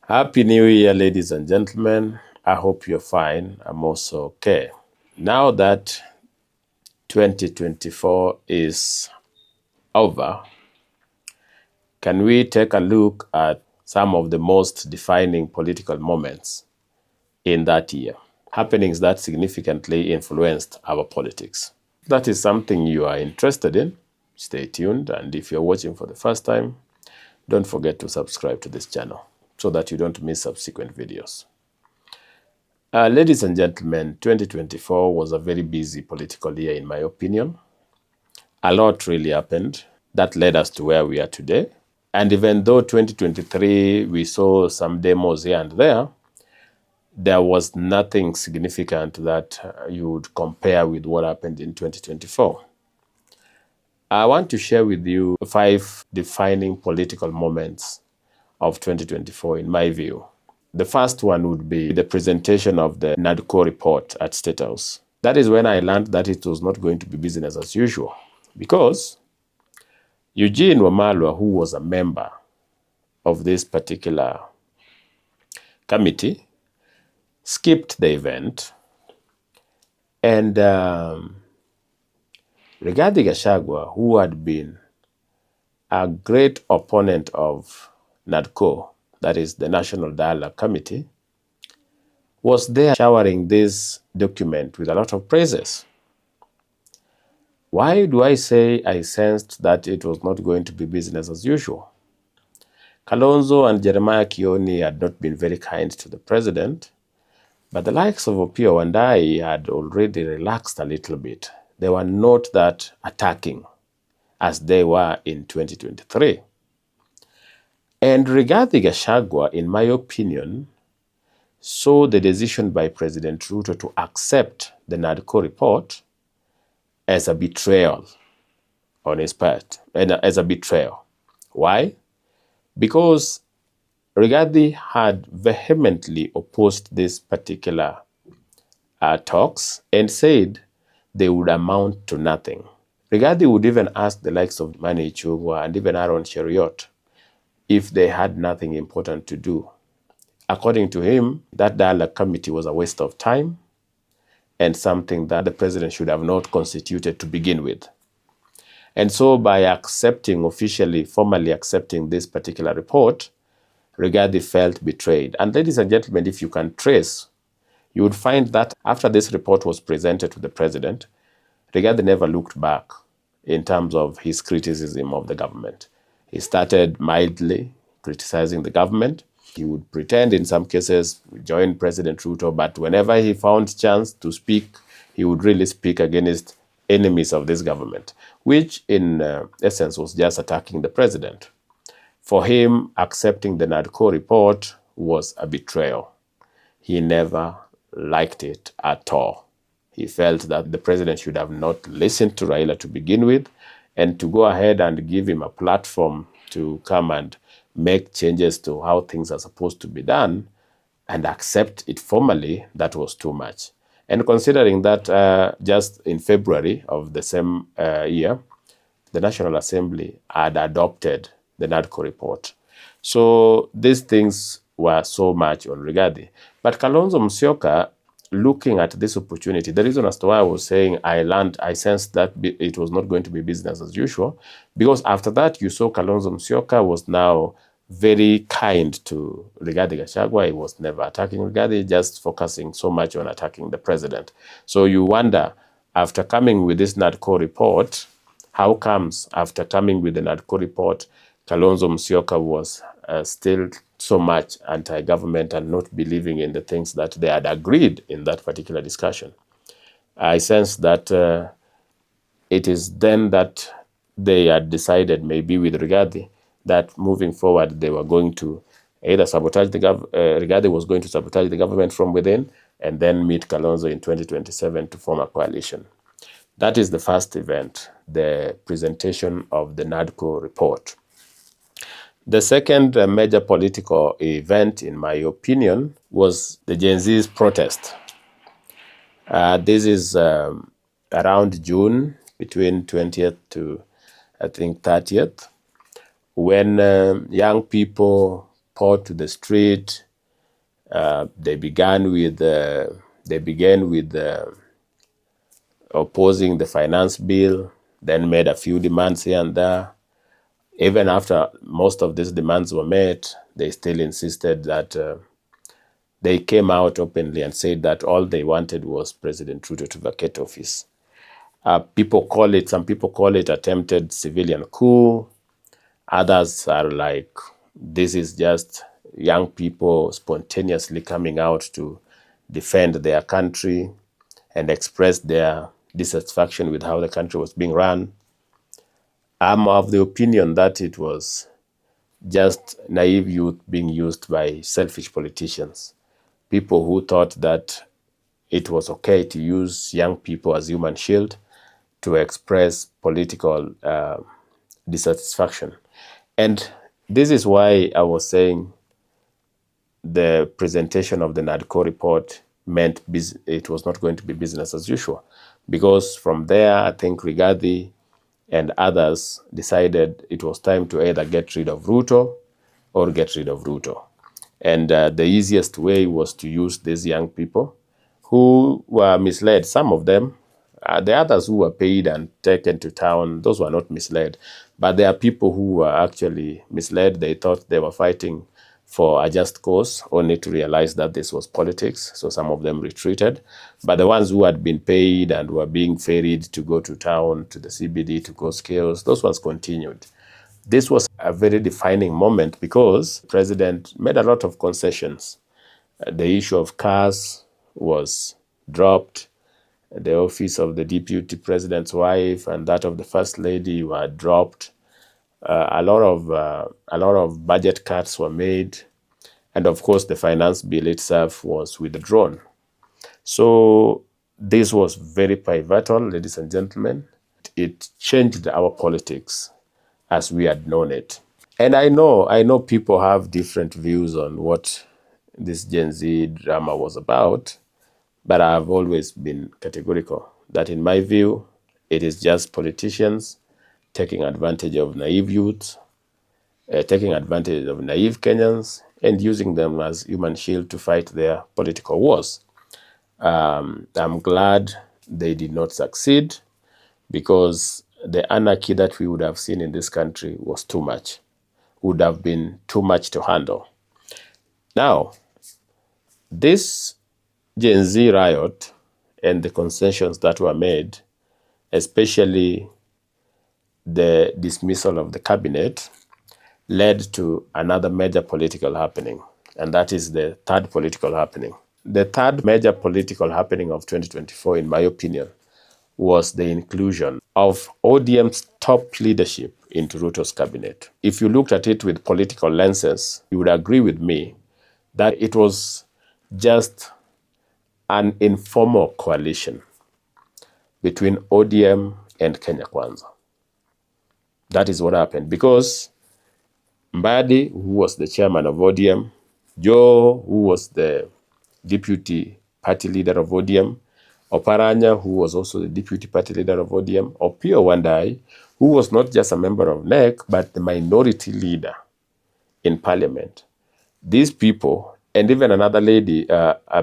Happy New Year, ladies and gentlemen. I hope you're fine. I'm also okay. Now that 2024 is over, can we take a look at some of the most defining political moments in that year? Happenings that significantly influenced our politics. That is something you are interested in. Stay tuned. And if you're watching for the first time, don't forget to subscribe to this channel so that you don't miss subsequent videos. Ladies and gentlemen, 2024 was a very busy political year in my opinion. A lot really happened that led us to where we are today. And even though 2023 we saw some demos here and there was nothing significant that you would compare with what happened in 2024. I want to share with you 5 defining political moments of 2024 in my view. The first one would be the presentation of the NADCO report at State House. That is when I learned that it was not going to be business as usual, because Eugene Wamalwa, who was a member of this particular committee, skipped the event, and Rigathi Gachagua, who had been a great opponent of NADCO, that is the National Dialogue Committee, was there showering this document with a lot of praises. Why do I say I sensed that it was not going to be business as usual? Kalonzo and Jeremiah Kioni had not been very kind to the president, but the likes of Opiyo Wandayi had already relaxed a little bit. They were not that attacking as they were in 2023. And Rigathi Gachagua, in my opinion, saw the decision by President Ruto to accept the NADCO report as a betrayal on his part, and as a betrayal. Why? Because Rigathi had vehemently opposed this particular talks and said they would amount to nothing. Rigathi would even ask the likes of Mani Ichung'wah and even Aaron Cheriot if they had nothing important to do. According to him, that dialogue committee was a waste of time and something that the president should have not constituted to begin with. And so by accepting, formally accepting this particular report, Rigathi felt betrayed. And ladies and gentlemen, if you can trace, you would find that after this report was presented to the president, Rigathi never looked back in terms of his criticism of the government. He started mildly criticizing the government. He would pretend in some cases join President Ruto, but whenever he found chance to speak, he would really speak against enemies of this government, which in essence was just attacking the president. For him, accepting the NADCO report was a betrayal. He never liked it at all. He felt that the president should have not listened to Raila to begin with, and to go ahead and give him a platform to come and make changes to how things are supposed to be done and accept it formally, that was too much. And considering that just in February of the same year, the National Assembly had adopted the NADCO report. So these things were so much on Rigathi. But Kalonzo Musyoka, looking at this opportunity, the reason as to why I was saying I sensed that it was not going to be business as usual, because after that you saw Kalonzo Musyoka was now very kind to Rigathi Gachagua. He was never attacking Rigathi, just focusing so much on attacking the president. So you wonder, after coming with this NADCO report, how comes after coming with the NADCO report, Kalonzo Musyoka was still so much anti-government and not believing in the things that they had agreed in that particular discussion? I sense that it is then that they had decided, maybe with Rigathi, that moving forward they were going to either sabotage the Rigathi was going to sabotage the government from within and then meet Kalonzo in 2027 to form a coalition. That is the first event, the presentation of the NADCO report. The second major political event, in my opinion, was the Gen Z's protest. This is around June, between 20th to, I think, 30th, when young people poured to the street. They began with opposing the finance bill, then made a few demands here and there. Even after most of these demands were met, they still insisted that they came out openly and said that all they wanted was President Ruto to vacate office. Some people call it attempted civilian coup. Others are like, this is just young people spontaneously coming out to defend their country and express their dissatisfaction with how the country was being run. I'm of the opinion that it was just naive youth being used by selfish politicians, people who thought that it was okay to use young people as human shield to express political dissatisfaction. And this is why I was saying the presentation of the NADCO report meant it was not going to be business as usual. Because from there, I think Rigathi and others decided it was time to either get rid of Ruto or get rid of Ruto. And the easiest way was to use these young people who were misled. Some of them, the others who were paid and taken to town, those were not misled. But there are people who were actually misled. They thought they were fighting for a just cause, only to realize that this was politics. So some of them retreated. But the ones who had been paid and were being ferried to go to town, to the CBD, to cause chaos, those ones continued. This was a very defining moment because the president made a lot of concessions. The issue of cars was dropped. The office of the deputy president's wife and that of the first lady were dropped. A lot of budget cuts were made, and of course the finance bill itself was withdrawn. So this was very pivotal, ladies and gentlemen. It changed our politics as we had known it. And I know people have different views on what this Gen Z drama was about, but I've always been categorical that in my view, it is just politicians taking advantage of naive youth, taking advantage of naive Kenyans, and using them as human shield to fight their political wars. I'm glad they did not succeed because the anarchy that we would have seen in this country was too much, would have been too much to handle. Now, this Gen Z riot and the concessions that were made, especially the dismissal of the cabinet, led to another major political happening, and that is the third political happening. The third major political happening of 2024, in my opinion, was the inclusion of ODM's top leadership into Ruto's cabinet. If you looked at it with political lenses, you would agree with me that it was just an informal coalition between ODM and Kenya Kwanza. That is what happened because Mbadi, who was the chairman of ODM, Joe, who was the deputy party leader of ODM, Oparanya, who was also the deputy party leader of ODM, Opiyo Wandayi, who was not just a member of NEC, but the minority leader in parliament. These people, and even another lady,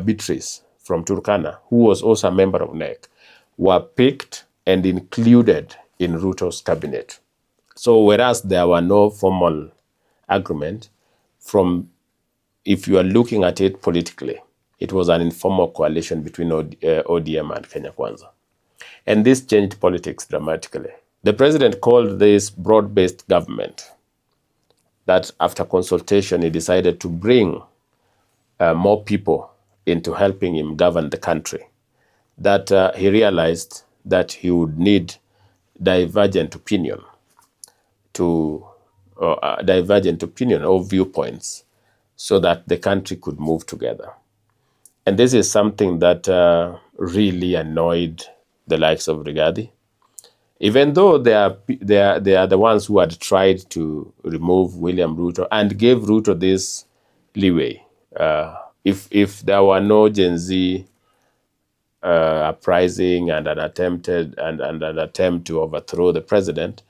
Beatrice from Turkana, who was also a member of NEC, were picked and included in Ruto's cabinet. So whereas there were no formal agreement, if you are looking at it politically, it was an informal coalition between ODM and Kenya Kwanza. And this changed politics dramatically. The president called this broad-based government, that after consultation, he decided to bring more people into helping him govern the country. That he realized that he would need divergent opinion or viewpoints so that the country could move together. And this is something that really annoyed the likes of Rigathi. Even though they are the ones who had tried to remove William Ruto and gave Ruto this leeway. If there were no Gen Z uprising and an attempt to overthrow the president,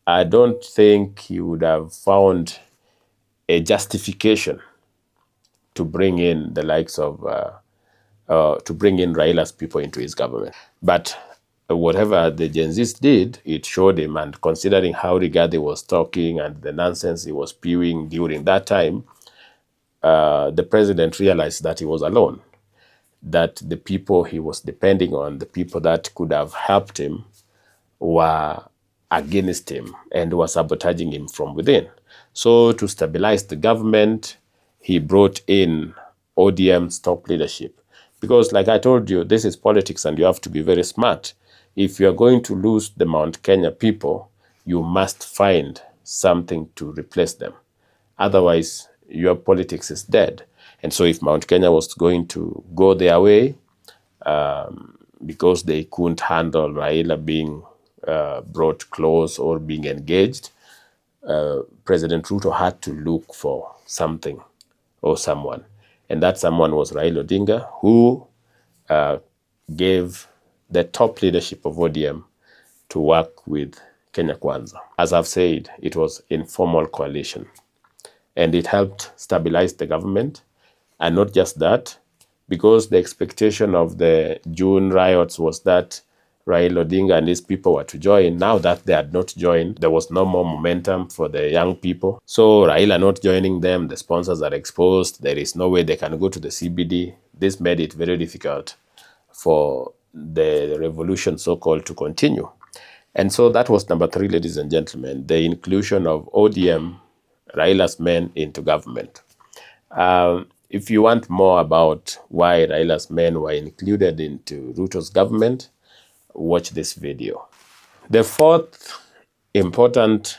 I don't think he would have found a justification to bring in the likes of, to bring in Raila's people into his government. But whatever the Gen Zs did, it showed him, and considering how Rigathi was talking and the nonsense he was spewing during that time, the president realized that he was alone, that the people he was depending on, the people that could have helped him, were against him and were sabotaging him from within. So to stabilize the government, he brought in ODM's top leadership. Because like I told you, this is politics and you have to be very smart. If you're going to lose the Mount Kenya people, you must find something to replace them. Otherwise, your politics is dead. And so if Mount Kenya was going to go their way, because they couldn't handle Raila being brought close or being engaged, President Ruto had to look for something or someone. And that someone was Raila Odinga, who gave the top leadership of ODM to work with Kenya Kwanza. As I've said, it was informal coalition. And it helped stabilize the government. And not just that, because the expectation of the June riots was that Raila Odinga and his people were to join. Now that they had not joined, there was no more momentum for the young people. So Raila not joining them, the sponsors are exposed. There is no way they can go to the CBD. This made it very difficult for the revolution, so-called, to continue. And so that was number 3, ladies and gentlemen, the inclusion of ODM, Raila's men, into government. If you want more about why Raila's men were included into Ruto's government, watch this video. The 4th important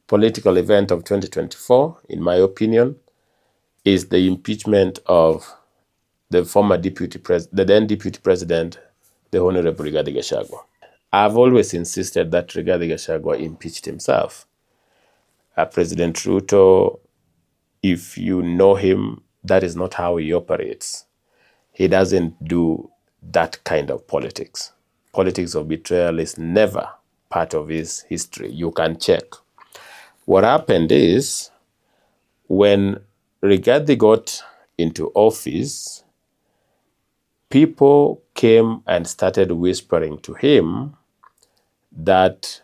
political event of 2024, in my opinion, is the impeachment of the former the then Deputy President, the Honorable Rigathi Gachagua. I've always insisted that Rigathi Gachagua impeached himself. President Ruto, if you know him, that is not how he operates. He doesn't do that kind of politics. Politics of betrayal is never part of his history. You can check. What happened is, when Rigathi got into office, people came and started whispering to him that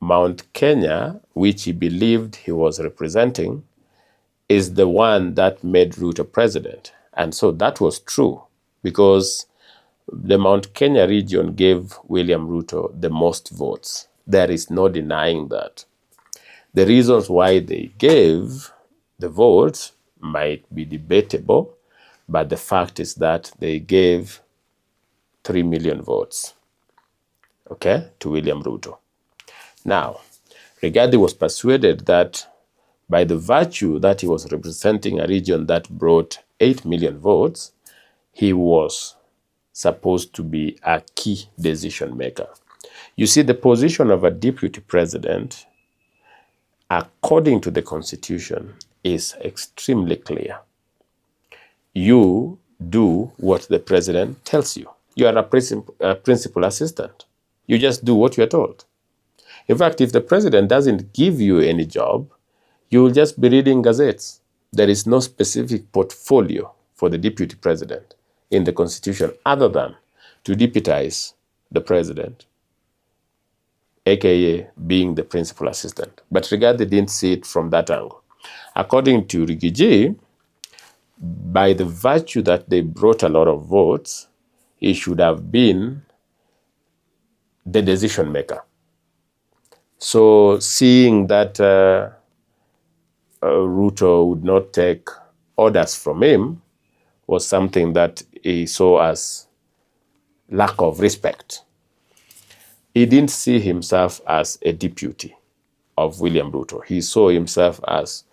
Mount Kenya, which he believed he was representing, is the one that made Ruto president. And so that was true, because the Mount Kenya region gave William Ruto the most votes. There is no denying that. The reasons why they gave the votes might be debatable, but the fact is that they gave 3 million votes, okay, to William Ruto. Now, Rigathi was persuaded that by the virtue that he was representing a region that brought 8 million votes, he was supposed to be a key decision maker. You see, the position of a deputy president, according to the Constitution, is extremely clear. You do what the president tells you. You are a principal assistant. You just do what you are told. In fact, if the president doesn't give you any job, you will just be reading gazettes. There is no specific portfolio for the deputy president in the Constitution other than to deputize the president, aka being the principal assistant. But Rigathi didn't see it from that angle. According to Rigiji, by the virtue that they brought a lot of votes, he should have been the decision maker. So seeing that Ruto would not take orders from him was something that he saw as lack of respect. He didn't see himself as a deputy of William Ruto. He saw himself as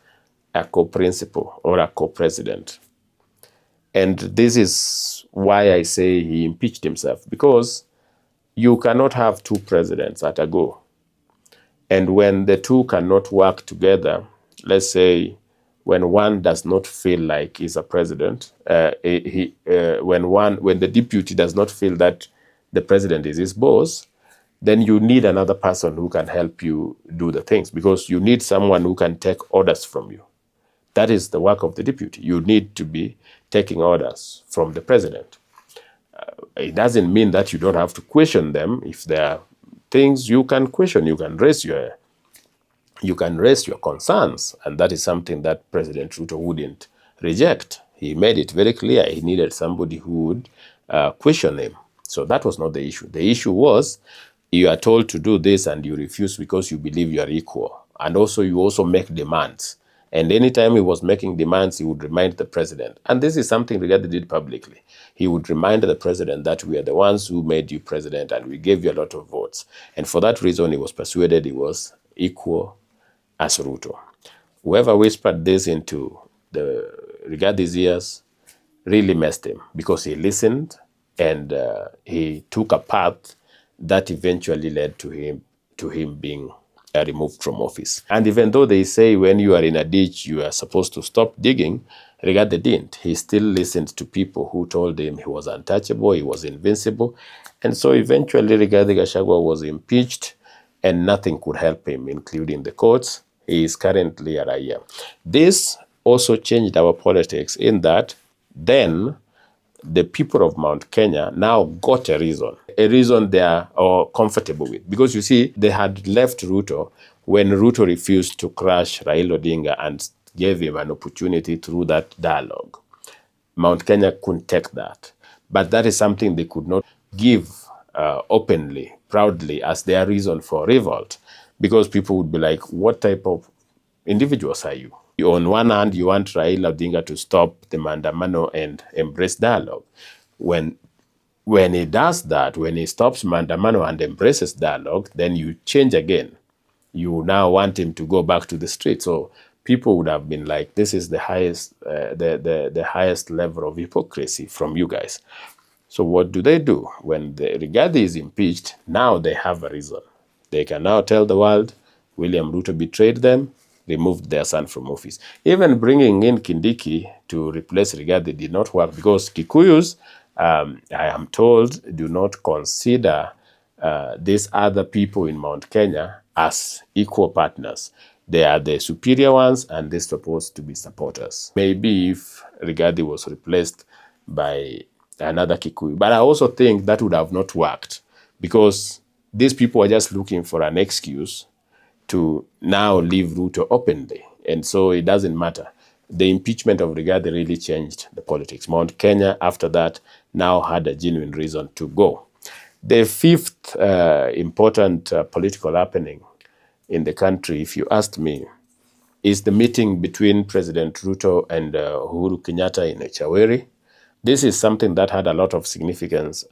a co-principal or a co-president. And this is why I say he impeached himself, because you cannot have 2 presidents at a go. And when the 2 cannot work together, let's say when one does not feel like he's a president, when the deputy does not feel that the president is his boss, then you need another person who can help you do the things, because you need someone who can take orders from you. That is the work of the deputy. You need to be taking orders from the president. It doesn't mean that you don't have to question them. If there are things you can question, you can raise your concerns, and that is something that President Ruto wouldn't reject. He made it very clear he needed somebody who would question him. So that was not the issue. The issue was you are told to do this and you refuse because you believe you are equal. And also you also make demands. And anytime he was making demands, he would remind the president. And this is something Rigathi did publicly. He would remind the president that we are the ones who made you president and we gave you a lot of votes. And for that reason, he was persuaded he was equal as Ruto. Whoever whispered this into the Rigathi's ears really messed him, because he listened and he took a path that eventually led to him being removed from office. And even though they say when you are in a ditch, you are supposed to stop digging, Rigathi didn't. He still listened to people who told him he was untouchable, he was invincible. And so eventually Rigathi Gachagua was impeached and nothing could help him, including the courts. He is currently a Raia. This also changed our politics in that then the people of Mount Kenya now got a reason they are comfortable with. Because you see, they had left Ruto when Ruto refused to crush Raila Odinga and gave him an opportunity through that dialogue. Mount Kenya couldn't take that. But that is something they could not give openly, proudly, as their reason for revolt. Because people would be like, what type of individuals are you? On one hand, you want Raila Odinga to stop the Maandamano and embrace dialogue. When he does that, when he stops Maandamano and embraces dialogue, then you change again. You now want him to go back to the street. So people would have been like, this is the highest, the highest level of hypocrisy from you guys. So what do? When the Rigathi is impeached, now they have a reason. They can now tell the world William Ruto betrayed them, removed their son from office. Even bringing in Kindiki to replace Rigathi did not work, because Kikuyus, I am told, do not consider these other people in Mount Kenya as equal partners. They are the superior ones and they're supposed to be supporters. Maybe if Rigathi was replaced by another Kikuyu. But I also think that would have not worked, because these people are just looking for an excuse to now leave Ruto openly. And so it doesn't matter. The impeachment of Rigathi really changed the politics. Mount Kenya, after that, now had a genuine reason to go. The fifth important political happening in the country, if you asked me, is the meeting between President Ruto and Uhuru Kenyatta in Echaweri. This is something that had a lot of significance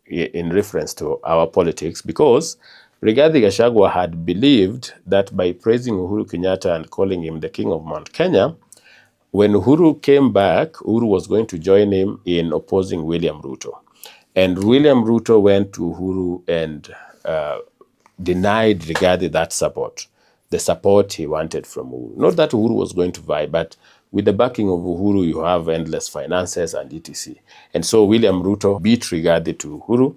in reference to our politics, because Rigathi Gachagua had believed that by praising Uhuru Kenyatta and calling him the king of Mount Kenya, when Uhuru came back, Uhuru was going to join him in opposing William Ruto. And William Ruto went to Uhuru and denied Rigathi that support, the support he wanted from Uhuru. Not that Uhuru was going to vie, but with the backing of Uhuru, you have endless finances and etc. And so William Ruto beat Rigathi to Uhuru,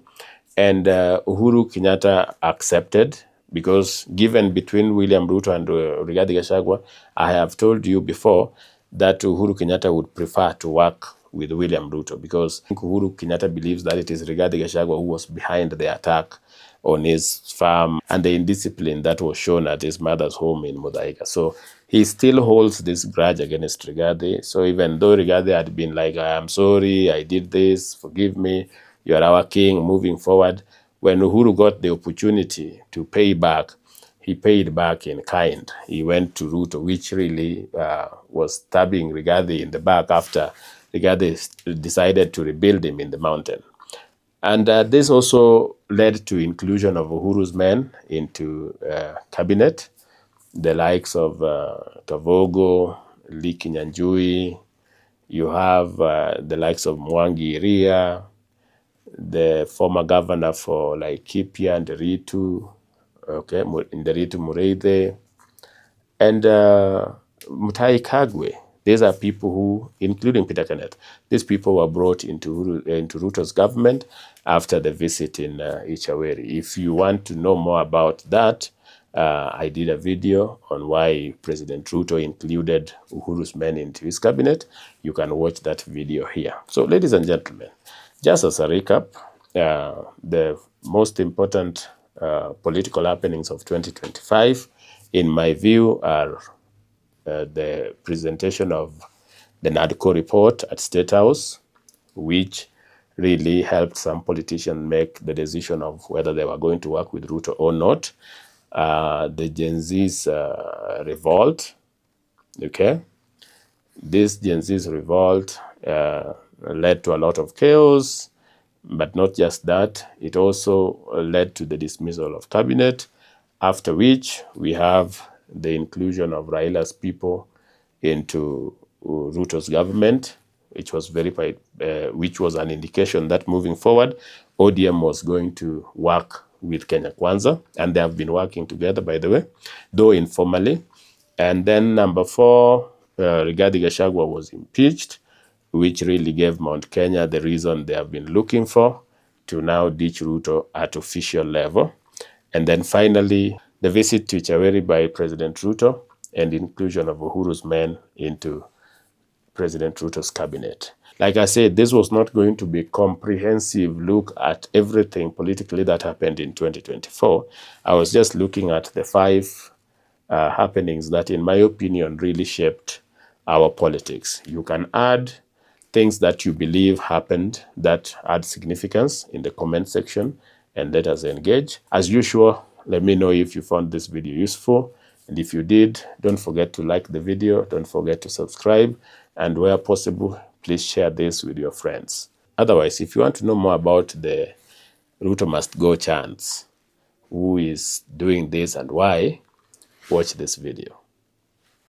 and Uhuru Kenyatta accepted, because given between William Ruto and Rigathi Gachagua, I have told you before that Uhuru Kenyatta would prefer to work with William Ruto, because Uhuru Kenyatta believes that it is Rigathi Gachagua who was behind the attack on his farm and the indiscipline that was shown at his mother's home in Muthaiga. So he still holds this grudge against Rigathi. So even though Rigathi had been like, I am sorry, I did this, forgive me, you are our king, moving forward, when Uhuru got the opportunity to pay back, he paid back in kind. He went to Ruto, which really was stabbing Rigathi in the back after Rigathi decided to rebuild him in the mountain. And this also led to inclusion of Uhuru's men into cabinet, the likes of Kavogo, Lee Kinyanjui. You have the likes of Mwangi Iria, the former governor for Laikipia, Nderitu, Nderitu Mureithi, and Mutahi Kagwe, These are people who, including Peter Kenneth, these people were brought into Ruto's government after the visit in Ichaweri. If you want to know more about that, I did a video on why President Ruto included Uhuru's men into his cabinet. You can watch that video here. So, ladies and gentlemen, just as a recap, the most important political happenings of 2025, in my view, are the presentation of the NADCO report at State House, which really helped some politicians make the decision of whether they were going to work with Ruto or not. The Gen Z's revolt, okay? This Gen Z's revolt led to a lot of chaos, but not just that, it also led to the dismissal of cabinet, after which we have the inclusion of Raila's people into Ruto's government, which was verified, which was an indication that moving forward, ODM was going to work with Kenya Kwanza, and they have been working together, by the way, though informally. And then number 4, Rigathi Gachagua was impeached, which really gave Mount Kenya the reason they have been looking for to now ditch Ruto at official level. And then finally, the visit to Ichaweri by President Ruto and inclusion of Uhuru's men into President Ruto's cabinet. Like I said, this was not going to be a comprehensive look at everything politically that happened in 2024. I was just looking at the 5 happenings that, in my opinion, really shaped our politics. You can add things that you believe happened that add significance in the comment section, and let us engage. As usual, let me know if you found this video useful. And if you did, don't forget to like the video, don't forget to subscribe, and where possible, please share this with your friends. Otherwise, if you want to know more about the Ruto must go chants, who is doing this and why, watch this video.